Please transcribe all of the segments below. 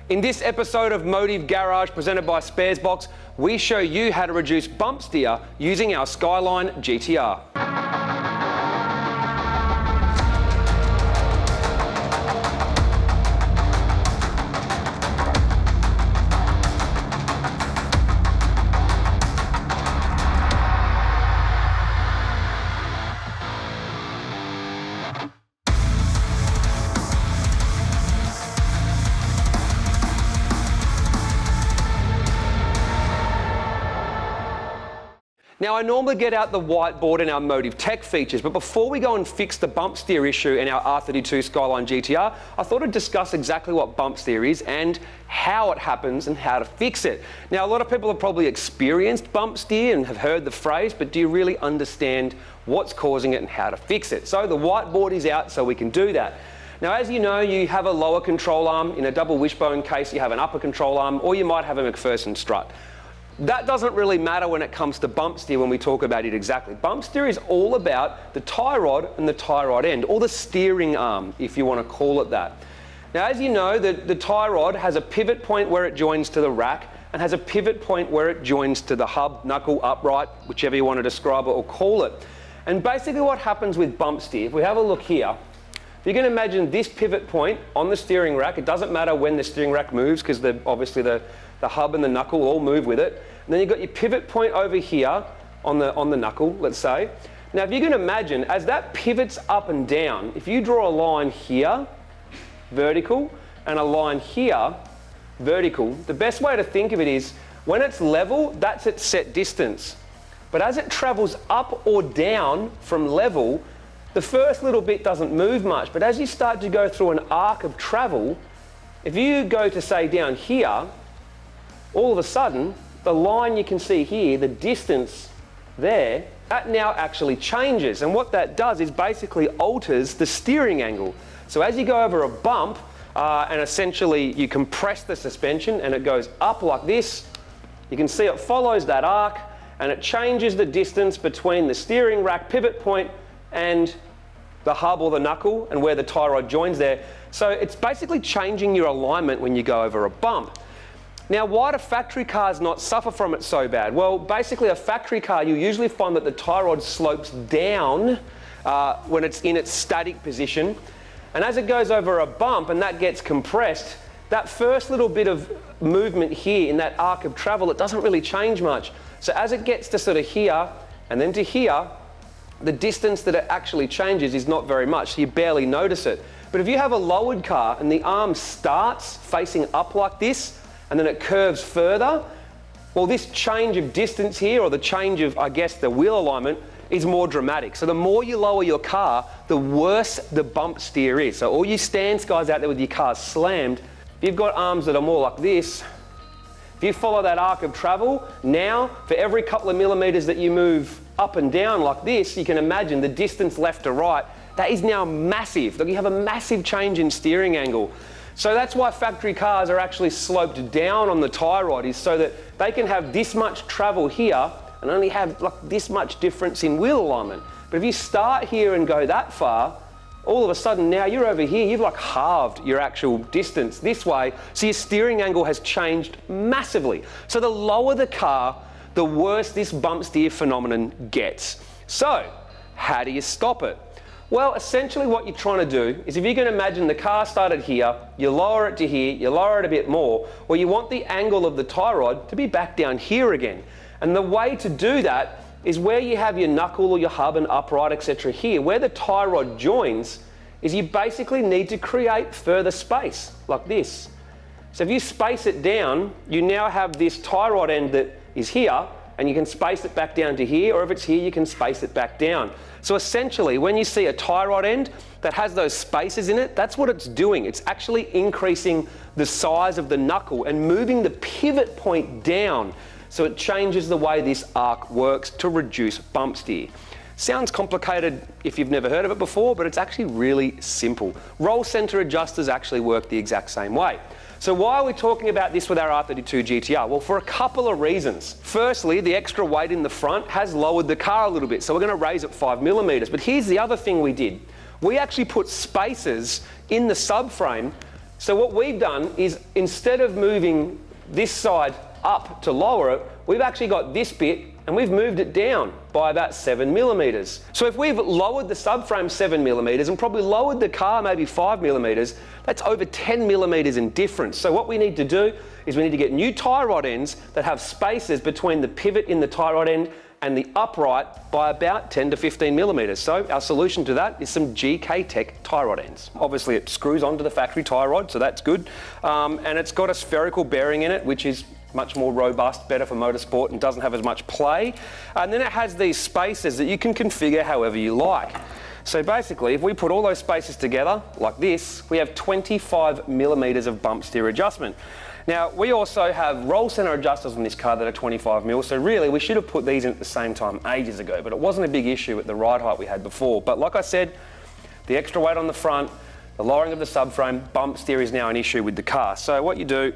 In this episode of Motive Garage presented by Sparesbox, we show you how to reduce bump steer using our Skyline GTR. Now, I normally get out the whiteboard in our Motive Tech features, but before we go and fix the bump steer issue in our R32 Skyline GTR, I thought I'd discuss exactly what bump steer is and how it happens and how to fix it. Now, a lot of people have probably experienced bump steer and have heard the phrase, but do you really understand what's causing it and how to fix it? So the whiteboard is out so we can do that. Now, as you know, you have a lower control arm. In a double wishbone case, you have an upper control arm, or you might have a McPherson strut. That doesn't really matter when it comes to bump steer when we talk about it exactly. Bump steer is all about the tie rod and the tie rod end, or the steering arm, if you want to call it that. Now, as you know, the tie rod has a pivot point where it joins to the rack and has a pivot point where it joins to the hub, knuckle, upright, whichever you want to describe it or call it. And basically what happens with bump steer, if we have a look here, you can imagine this pivot point on the steering rack. It doesn't matter when the steering rack moves because obviously the hub and the knuckle all move with it. And then you've got your pivot point over here on the knuckle, let's say. Now, if you can imagine, as that pivots up and down, if you draw a line here, vertical, and a line here, vertical, the best way to think of it is when it's level, that's its set distance. But as it travels up or down from level, the first little bit doesn't move much. But as you start to go through an arc of travel, if you go to say down here, all of a sudden, the line you can see here, the distance there, that now actually changes. And what that does is basically alters the steering angle. So as you go over a bump, and essentially you compress the suspension and it goes up like this, you can see it follows that arc and it changes the distance between the steering rack pivot point and the hub or the knuckle and where the tie rod joins there. So it's basically changing your alignment when you go over a bump. Now, why do factory cars not suffer from it so bad? Well, basically a factory car, you usually find that the tie rod slopes down when it's in its static position. And as it goes over a bump and that gets compressed, that first little bit of movement here in that arc of travel, it doesn't really change much. So as it gets to sort of here and then to here, the distance that it actually changes is not very much, so you barely notice it. But if you have a lowered car and the arm starts facing up like this, and then it curves further, well, this change of distance here, or the change of, I guess, the wheel alignment, is more dramatic. So the more you lower your car, the worse the bump steer is. So all you stance guys out there with your cars slammed, if you've got arms that are more like this, if you follow that arc of travel, now, for every couple of millimeters that you move up and down like this, you can imagine the distance left to right, that is now massive. Look, you have a massive change in steering angle. So that's why factory cars are actually sloped down on the tie rod, is so that they can have this much travel here and only have like this much difference in wheel alignment. But if you start here and go that far, all of a sudden now you're over here, you've like halved your actual distance this way, so your steering angle has changed massively. So the lower the car, the worse this bump steer phenomenon gets. So, how do you stop it? Well, essentially what you're trying to do is, if you can imagine the car started here, you lower it to here, you lower it a bit more, well, you want the angle of the tie rod to be back down here again. And the way to do that is where you have your knuckle or your hub and upright, etc. here, where the tie rod joins, is you basically need to create further space, like this. So if you space it down, you now have this tie rod end that is here, and you can space it back down to here, or if it's here, you can space it back down. So essentially, when you see a tie rod end that has those spaces in it, that's what it's doing. It's actually increasing the size of the knuckle and moving the pivot point down. So it changes the way this arc works to reduce bump steer. Sounds complicated if you've never heard of it before, but it's actually really simple. Roll center adjusters actually work the exact same way. So why are we talking about this with our R32 GTR? Well, for a couple of reasons. Firstly, the extra weight in the front has lowered the car a little bit, so we're going to raise it 5 millimeters. But here's the other thing we did. We actually put spacers in the subframe So what we've done is, instead of moving this side up to lower it, we've actually got this bit and we've moved it down by about 7 millimeters. So if we've lowered the subframe 7 millimeters and probably lowered the car maybe 5 millimeters, that's over 10 millimeters in difference. So what we need to do is we need to get new tie rod ends that have spaces between the pivot in the tie rod end and the upright by about 10 to 15 millimeters. So our solution to that is some GK Tech tie rod ends. Obviously it screws onto the factory tie rod, so that's good. And it's got a spherical bearing in it, which is much more robust, better for motorsport, and doesn't have as much play. And then it has these spaces that you can configure however you like. So basically, if we put all those spaces together like this, we have 25 millimeters of bump steer adjustment. Now, we also have roll center adjusters on this car that are 25 mil, so really we should have put these in at the same time ages ago, but it wasn't a big issue at the ride height we had before. But like I said, the extra weight on the front, the lowering of the subframe, bump steer is now an issue with the car. So what you do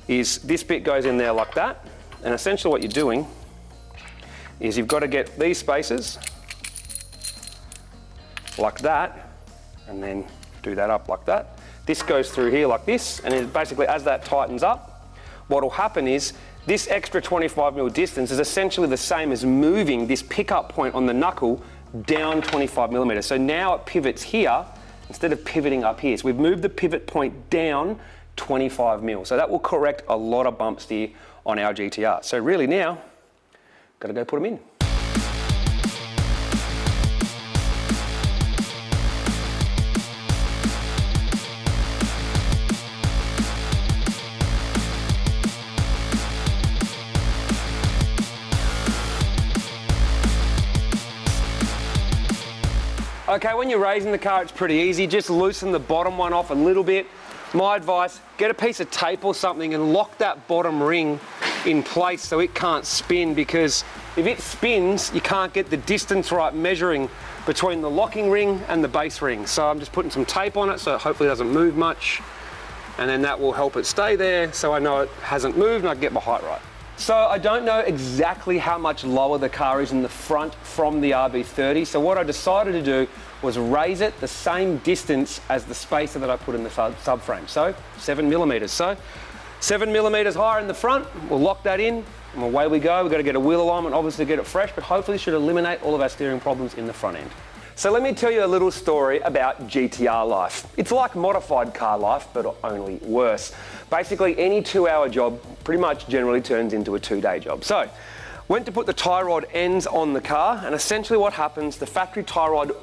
is this bit goes in there like that, and essentially what you're doing is you've got to get these spaces like that, and then do that up like that. This goes through here like this, and then basically as that tightens up, what will happen is this extra 25 mil distance is essentially the same as moving this pickup point on the knuckle down 25 millimeters. So now it pivots here instead of pivoting up here. So we've moved the pivot point down 25 mil. So that will correct a lot of bump steer on our GTR. So really now, got to go put them in. Okay, when you're raising the car, it's pretty easy. Just loosen the bottom one off a little bit. My advice, get a piece of tape or something and lock that bottom ring in place so it can't spin, because if it spins, you can't get the distance right measuring between the locking ring and the base ring. So I'm just putting some tape on it so hopefully it doesn't move much, and then that will help it stay there so I know it hasn't moved and I can get my height right. So I don't know exactly how much lower the car is in the front from the RB30, so what I decided to do was raise it the same distance as the spacer that I put in the subframe, so 7 millimeters. So 7 millimeters higher in the front, we'll lock that in, and away we go. We've got to get a wheel alignment, obviously get it fresh, but hopefully should eliminate all of our steering problems in the front end. So let me tell you a little story about GTR life. It's like modified car life, but only worse. Basically, any 2-hour job pretty much generally turns into a 2-day job. So, went to put the tie rod ends on the car, and essentially what happens, the factory tie rod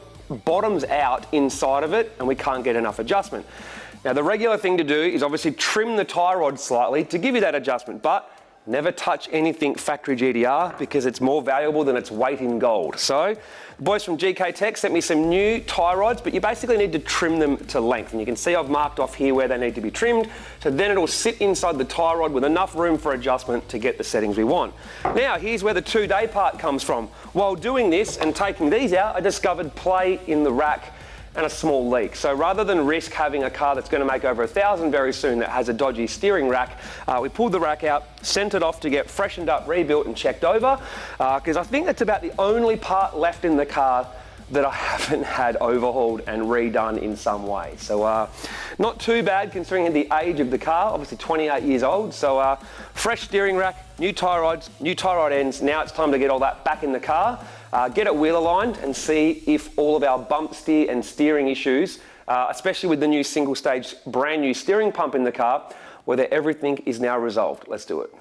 bottoms out inside of it, and we can't get enough adjustment. Now, the regular thing to do is obviously trim the tie rod slightly to give you that adjustment, but never touch anything factory GTR because it's more valuable than its weight in gold. So the boys from GK Tech sent me some new tie rods, but you basically need to trim them to length. And you can see I've marked off here where they need to be trimmed. So then it'll sit inside the tie rod with enough room for adjustment to get the settings we want. Now, here's where the 2-day part comes from. While doing this and taking these out, I discovered play in the rack and a small leak. So rather than risk having a car that's going to make over 1,000 very soon that has a dodgy steering rack, we pulled the rack out, sent it off to get freshened up, rebuilt and checked over, because I think that's about the only part left in the car that I haven't had overhauled and redone in some way. So not too bad considering the age of the car, obviously 28 years old. So fresh steering rack, new tie rods, new tie rod ends. Now it's time to get all that back in the car, get it wheel aligned and see if all of our bump steer and steering issues, especially with the new single stage brand new steering pump in the car, whether everything is now resolved. Let's do it.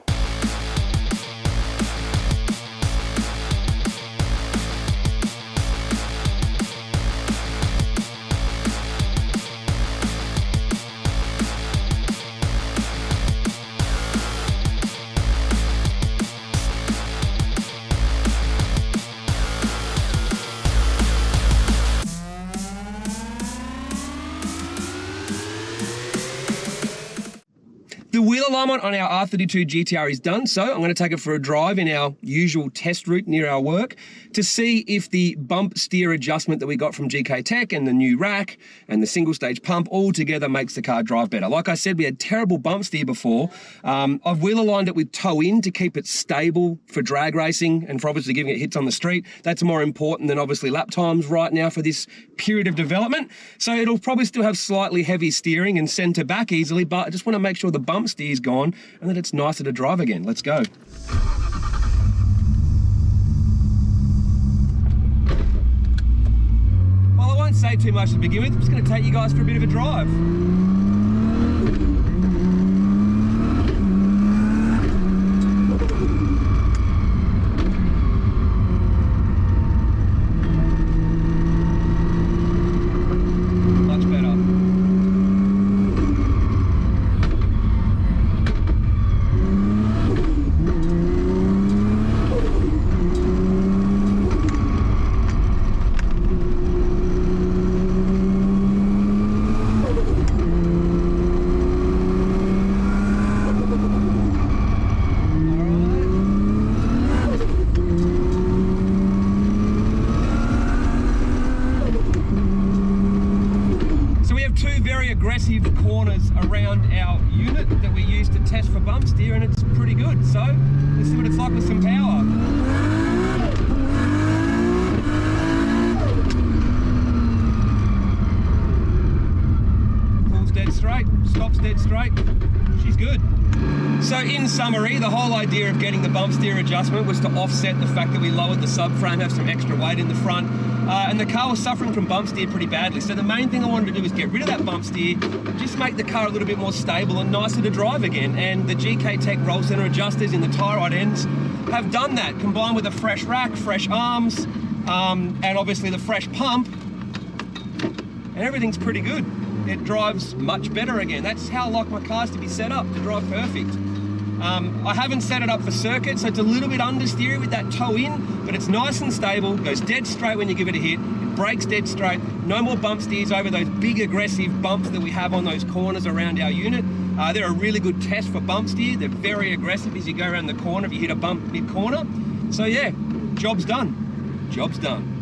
The wheel alignment on our R32 GTR is done, so I'm going to take it for a drive in our usual test route near our work to see if the bump steer adjustment that we got from GK Tech and the new rack and the single stage pump all together makes the car drive better. Like I said, we had terrible bump steer before. I've wheel aligned it with toe in to keep it stable for drag racing and for obviously giving it hits on the street. That's more important than obviously lap times right now for this period of development. So it'll probably still have slightly heavy steering and centre back easily, but I just want to make sure the bump steer's gone and that it's nicer to drive again. Let's go. Well, I won't say too much to begin with. I'm just going to take you guys for a bit of a drive. Aggressive corners around our unit that we use to test for bump steer, and it's pretty good. So let's see what it's like with some power. Pulls dead straight, stops dead straight. She's good. So in summary, the whole idea of getting the bump steer adjustment was to offset the fact that we lowered the subframe, have some extra weight in the front, and the car was suffering from bump steer pretty badly. So the main thing I wanted to do was get rid of that bump steer, just make the car a little bit more stable and nicer to drive again. And the GK Tech roll center adjusters in the Tyre Rod Ends have done that, combined with a fresh rack, fresh arms, and obviously the fresh pump, and everything's pretty good. It drives much better again. That's how I like my cars to be set up, to drive perfect. I haven't set it up for circuit, so it's a little bit understeery with that toe in, but it's nice and stable, goes dead straight when you give it a hit, it brakes dead straight, no more bump steers over those big aggressive bumps that we have on those corners around our unit. They're a really good test for bump steer. They're very aggressive as you go around the corner if you hit a bump mid-corner. So yeah, job's done. Job's done.